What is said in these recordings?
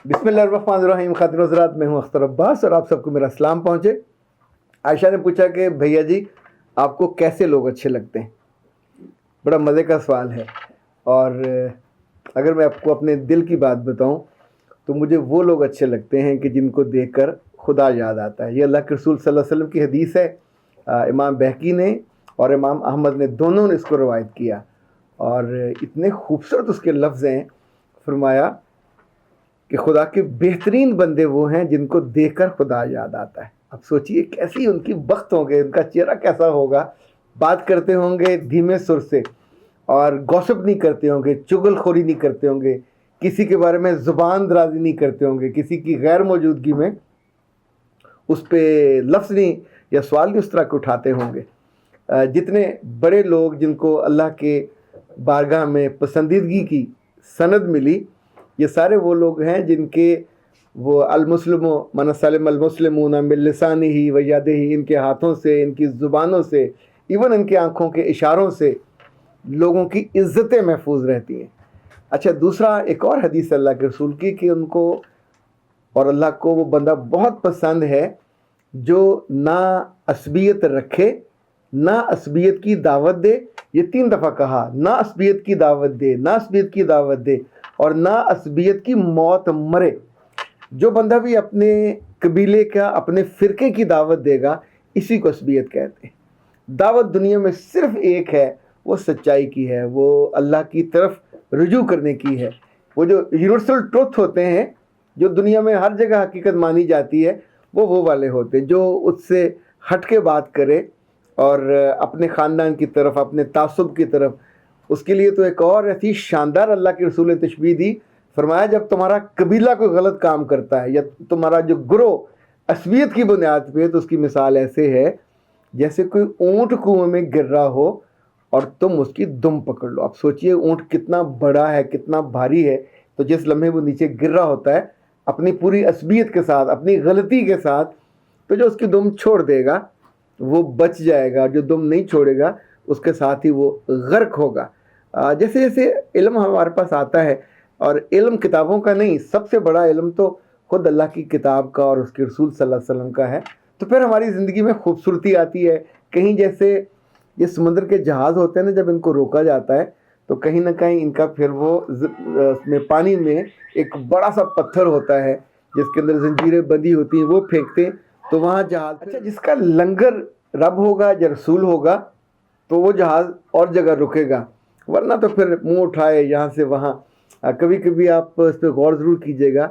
बिस्मिल्लाहिर्रहमानिर्रहीम। खातिन हज़रात, मैं हूं अख्तर अब्बास और आप सबको मेरा सलाम पहुंचे। आयशा ने पूछा कि भैया जी आपको कैसे लोग अच्छे लगते हैं। बड़ा मज़े का सवाल है। और अगर मैं आपको अपने दिल की बात बताऊं तो मुझे वो लोग अच्छे लगते हैं कि जिनको देखकर खुदा याद आता है। ये अल्लाह के रसूल सल्लल्लाहु अलैहि वसल्लम की हदीस है। इमाम बहकी ने और इमाम अहमद ने दोनों ने इसको रवायत किया और इतने खूबसूरत उसके लफ्ज़ हैं। फरमाया कि खुदा के बेहतरीन बंदे वो हैं जिनको देखकर खुदा याद आता है। अब सोचिए कैसी उनकी बख्त होंगे, उनका चेहरा कैसा होगा। बात करते होंगे धीमे सुर से और गॉसिप नहीं करते होंगे, चुगलखोरी नहीं करते होंगे, किसी के बारे में ज़ुबान दराजी नहीं करते होंगे, किसी की गैर मौजूदगी में उस पर लफ्ज़ नहीं या सवाल नहीं उस तरह के उठाते होंगे। जितने बड़े लोग जिनको अल्लाह के बारगाह में पसंदीदगी की सनद मिली, ये सारे वो लोग हैं जिनके वो अलमुस्लिम मन सलिम अलमुस्लिमून मिन लिसानिही व यदिही, इनके हाथों से, इनकी ज़ुबानों से, इवन इनके आँखों के इशारों से लोगों की इज़्ज़तें महफूज रहती हैं। अच्छा, दूसरा एक और हदीस अल्लाह के रसूल की कि उनको और अल्लाह को वो बंदा बहुत पसंद है जो ना असबियत रखे, ना असबियत की दावत दे। ये 3 दफ़ा कहा, ना असबियत की दावत दे, ना असबियत की दावत दे और ना असबियत की मौत मरे। जो बंदा भी अपने कबीले का, अपने फ़िरके की दावत देगा, इसी को असबियत कहते हैं। दावत दुनिया में सिर्फ़ एक है, वो सच्चाई की है, वो अल्लाह की तरफ रुजू करने की है। वो जो यूनिवर्सल ट्रुथ होते हैं जो दुनिया में हर जगह हकीकत मानी जाती है, वो वाले होते हैं जो उससे हट के बात करे और अपने ख़ानदान की तरफ, अपने तासुब की तरफ। उसके लिए तो एक और ऐसी शानदार अल्लाह के रसूल ने तशबीह दी। फरमाया जब तुम्हारा कबीला कोई गलत काम करता है या तुम्हारा जो ग्रोह असबियत की बुनियाद पे, तो उसकी मिसाल ऐसे है जैसे कोई ऊँट कुएं में गिर रहा हो और तुम उसकी दुम पकड़ लो। अब सोचिए ऊँट कितना बड़ा है, कितना भारी है। तो जिस लम्हे वो नीचे गिर रहा होता है अपनी पूरी असबियत के साथ, अपनी गलती के साथ, तो जो उसकी दुम छोड़ देगा वो बच जाएगा, जो दुम नहीं छोड़ेगा उसके साथ ही वो गर्क होगा। जैसे जैसे इल्म हमारे पास आता है, और इल्म किताबों का नहीं, सबसे बड़ा इल्म तो खुद अल्लाह की किताब का और उसके रसूल सल्लल्लाहु अलैहि वसल्लम का है, तो फिर हमारी ज़िंदगी में खूबसूरती आती है। कहीं जैसे ये समुद्र के जहाज़ होते हैं ना, जब इनको रोका जाता है तो कहीं ना कहीं इनका फिर वो उसमें पानी में एक बड़ा सा पत्थर होता है जिसके अंदर जंजीरें बंधी होती हैं, वो फेंकते हैं तो वहाँ जहाज़। अच्छा, जिसका लंगर रब होगा या रसूल होगा तो वो जहाज़ और जगह रुकेगा, वरना तो फिर मुंह उठाए यहाँ से वहाँ। कभी कभी आप इस पर गौर ज़रूर कीजिएगा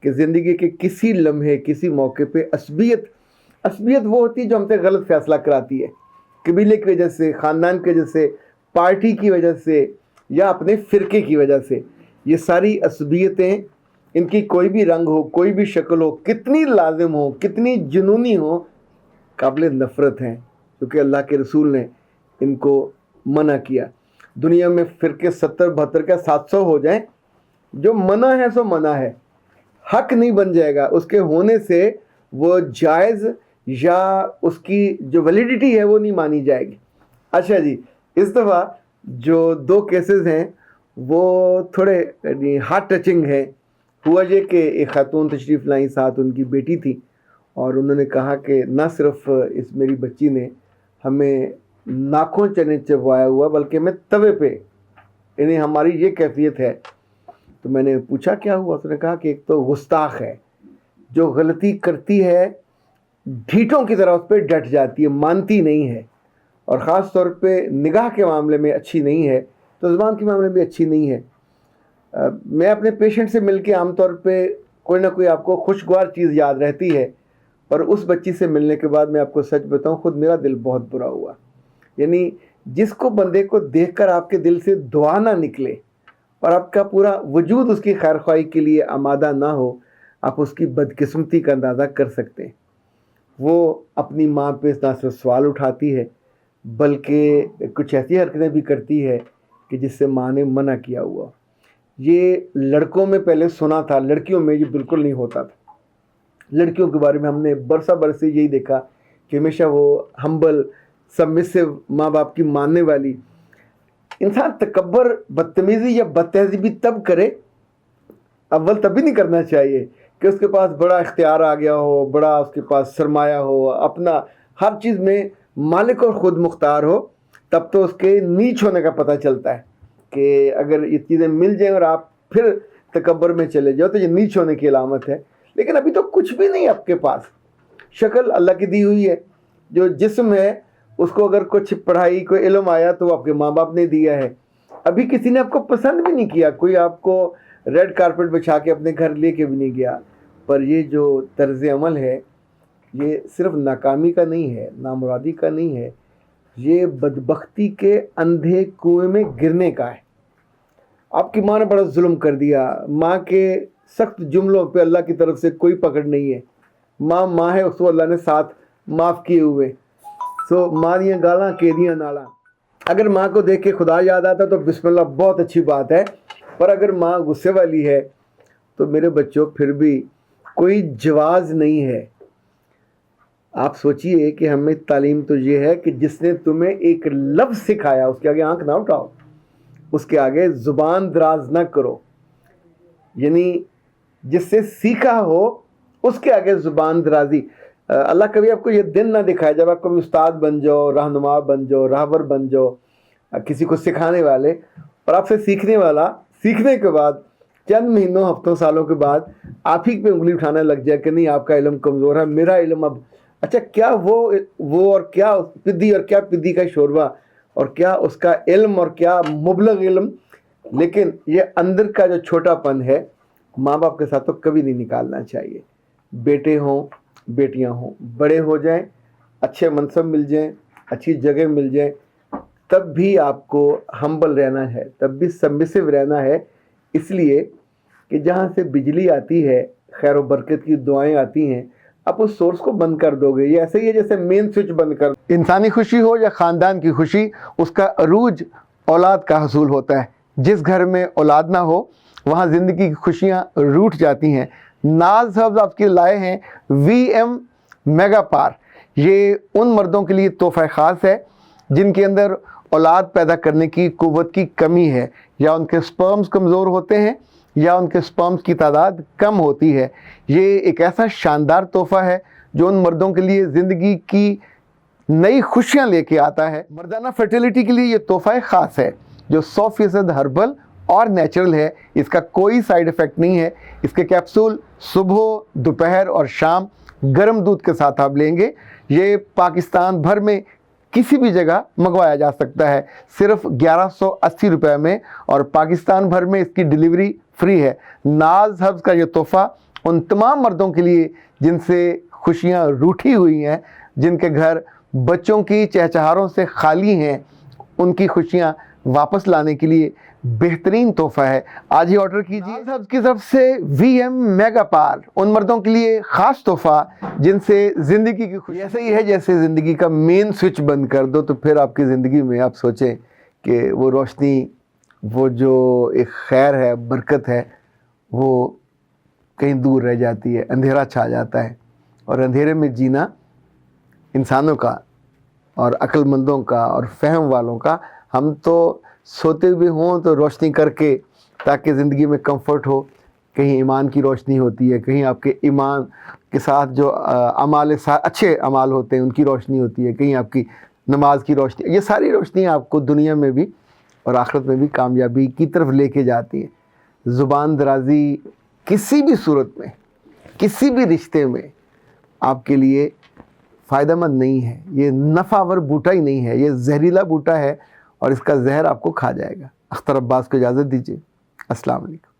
कि ज़िंदगी के किसी लम्हे, किसी मौके पे असबियत वो होती है जो हमसे गलत फ़ैसला कराती है, कबीले की वजह से, ख़ानदान की वजह से, पार्टी की वजह से या अपने फ़िरके की वजह से। ये सारी असबियतें, इनकी कोई भी रंग हो, कोई भी शक्ल हो, कितनी लाजिम हो, कितनी जुनूनी हो, काबिल नफ़रत हैं, क्योंकि अल्लाह के रसूल ने इनको मना किया। दुनिया में फ़िरके 70-72 क्या 700 हो जाएं, जो मना है सो मना है, हक नहीं बन जाएगा। उसके होने से वो जायज़ या उसकी जो वैलिडिटी है वो नहीं मानी जाएगी। अच्छा जी, इस दफ़ा जो 2 केसेस हैं वो थोड़े हार्ट टचिंग हैं। हुआ ये कि एक खातून तशरीफ़ लाई, साथ उनकी बेटी थी, और उन्होंने कहा कि ना सिर्फ इस मेरी बच्ची ने हमें नाखून चने चबवाया हुआ, बल्कि मैं तवे पे, इन्हें हमारी ये कैफियत है। तो मैंने पूछा क्या हुआ? उसने कहा कि एक तो गुस्ताख है, जो गलती करती है ढीठों की तरह उस पर डट जाती है, मानती नहीं है, और ख़ास तौर पे निगाह के मामले में अच्छी नहीं है, तो ज़ुबान के मामले में अच्छी नहीं है। मैं अपने पेशेंट से मिलके आमतौर पे कोई ना कोई आपको खुशगवार चीज़ याद रहती है, और उस बच्ची से मिलने के बाद मैं आपको सच बताऊं, खुद मेरा दिल बहुत बुरा हुआ। यानी जिसको बंदे को देखकर आपके दिल से दुआ ना निकले और आपका पूरा वजूद उसकी खैर ख्वाही के लिए आमादा ना हो, आप उसकी बदकिस्मती का अंदाज़ा कर सकते हैं। वो अपनी माँ पे ना सिर्फ सवाल उठाती है, बल्कि कुछ ऐसी हरकतें भी करती है कि जिससे माँ ने मना किया हुआ। ये लड़कों में पहले सुना था, लड़कियों में ये बिल्कुल नहीं होता था। लड़कियों के बारे में हमने बरसा बरसे यही देखा कि हमेशा वो हम्बल, सबमिसिव, माँ बाप की मानने वाली। इंसान तकब्बर, बदतमीज़ी या बदतहज़ीबी तब करे اول تبھی نہیں کرنا چاہیے کہ اس کے پاس بڑا اختیار آ گیا ہو، بڑا اس کے پاس سرمایہ ہو، اپنا ہر چیز میں مالک اور خود مختار ہو، تب تو اس کے نیچ ہونے کا پتہ چلتا ہے کہ اگر یہ چیزیں مل جائیں اور آپ پھر تکبر میں چلے جاؤ تو یہ نیچ ہونے کی علامت ہے. لیکن ابھی تو کچھ بھی نہیں آپ کے پاس. شکل اللہ کی دی ہوئی ہے، جو جسم ہے اس کو اگر کچھ پڑھائی کوئی علم آیا تو وہ آپ کے ماں باپ نے دیا ہے. ابھی کسی نے آپ کو پسند بھی نہیں کیا، کوئی آپ کو ریڈ کارپٹ بچھا کے اپنے گھر لے کے بھی نہیں گیا. پر یہ جو طرز عمل ہے یہ صرف ناکامی کا نہیں ہے، نامرادی کا نہیں ہے، یہ بدبختی کے اندھے کنویں میں گرنے کا ہے. آپ کی ماں نے بڑا ظلم کر دیا، ماں کے سخت جملوں پہ اللہ کی طرف سے کوئی پکڑ نہیں ہے. ماں ہے، اس کو اللہ نے ساتھ معاف کیے ہوئے. سو ماں دیاں گالاں کے دیاں نالاں. اگر ماں کو دیکھ کے خدا یاد آتا تو بسم اللہ بہت اچھی بات ہے، پر اگر ماں غصے والی ہے تو میرے بچوں پھر بھی کوئی جواز نہیں ہے. آپ سوچئے کہ ہمیں تعلیم تو یہ ہے کہ جس نے تمہیں ایک لفظ سکھایا اس کے آگے آنکھ نہ اٹھاؤ، اس کے آگے زبان دراز نہ کرو. یعنی جس سے سیکھا ہو اس کے آگے زبان درازی. اللہ کبھی آپ کو یہ دن نہ دکھائے جب آپ کبھی استاد بن جاؤ، رہنما بن جاؤ، راہبر بن جاؤ، کسی کو سکھانے والے، اور آپ سے سیکھنے والا سیکھنے کے بعد چند مہینوں، ہفتوں، سالوں کے بعد آپ ہی پہ انگلی اٹھانے لگ جائے کہ نہیں آپ کا علم کمزور ہے، میرا علم اب اچھا کیا وہ اور کیا پدی اور کیا پدی کا شوربہ اور کیا اس کا علم اور کیا مبلغ علم. لیکن یہ اندر کا جو چھوٹا پن ہے ماں باپ کے ساتھ تو کبھی نہیں نکالنا چاہیے. بیٹے ہوں بیٹیاں ہوں، بڑے ہو جائیں، اچھے منصب مل جائیں، اچھی جگہ مل جائیں، تب بھی آپ کو ہمبل رہنا ہے، تب بھی سبمسو رہنا ہے. اس لیے کہ جہاں سے بجلی آتی ہے، خیر و برکت کی دعائیں آتی ہیں، آپ اس سورس کو بند کر دو گے. یہ ایسے ہی ہے جیسے مین سوئچ بند کر دو. انسانی خوشی ہو یا خاندان کی خوشی، اس کا عروج اولاد کا حصول ہوتا ہے. جس گھر میں اولاد نہ ہو وہاں زندگی کی خوشیاں روٹھ جاتی ہیں. ناز صاحب آپ کے لائے ہیں VM میگا پار. یہ ان مردوں کے لیے تحفہ خاص ہے جن کے اندر اولاد پیدا کرنے کی قوت کی کمی ہے، یا ان کے سپرمز کمزور ہوتے ہیں یا ان کے سپرمز کی تعداد کم ہوتی ہے. یہ ایک ایسا شاندار تحفہ ہے جو ان مردوں کے لیے زندگی کی نئی خوشیاں لے کے آتا ہے. مردانہ فرٹیلیٹی کے لیے یہ تحفہ خاص ہے جو 100% ہربل اور نیچرل ہے. اس کا کوئی سائیڈ ایفیکٹ نہیں ہے. اس کے کیپسول صبح، دوپہر اور شام گرم دودھ کے ساتھ آپ لیں گے. یہ پاکستان بھر میں کسی بھی جگہ منگوایا جا سکتا ہے صرف 1180 روپے میں، اور پاکستان بھر میں اس کی ڈیلیوری فری ہے. ناز ہبز کا یہ تحفہ ان تمام مردوں کے لیے جن سے خوشیاں روٹھی ہوئی ہیں، جن کے گھر بچوں کی چہچہاروں سے خالی ہیں، ان کی خوشیاں واپس لانے کے لیے بہترین تحفہ ہے. آج ہی آرڈر کیجیے. ناز ہبز کی طرف سے VM میگا پار، ان مردوں کے لیے خاص تحفہ جن سے زندگی کی خوشی ایسے ہی ہے جیسے زندگی کا مین سوئچ بند کر دو تو پھر آپ کی زندگی میں آپ سوچیں کہ وہ روشنی، وہ جو ایک خیر ہے، برکت ہے، وہ کہیں دور رہ جاتی ہے، اندھیرا چھا جاتا ہے. اور اندھیرے میں جینا انسانوں کا اور عقل مندوں کا اور فہم والوں کا. ہم تو سوتے ہوئے ہوں تو روشنی کر کے تاکہ زندگی میں کمفرٹ ہو. کہیں ایمان کی روشنی ہوتی ہے، کہیں آپ کے ایمان کے ساتھ جو اعمال اچھے اعمال ہوتے ہیں ان کی روشنی ہوتی ہے، کہیں آپ کی نماز کی روشنی. یہ ساری روشنی آپ کو دنیا میں بھی اور آخرت میں بھی کامیابی کی طرف لے کے جاتی ہیں. زبان درازی کسی بھی صورت میں، کسی بھی رشتے میں آپ کے لیے فائدہ مند نہیں ہے. یہ نفعور بوٹا ہی نہیں ہے، یہ زہریلا بوٹا ہے اور اس کا زہر آپ کو کھا جائے گا. اختر عباس کو اجازت دیجیے. السلام علیکم.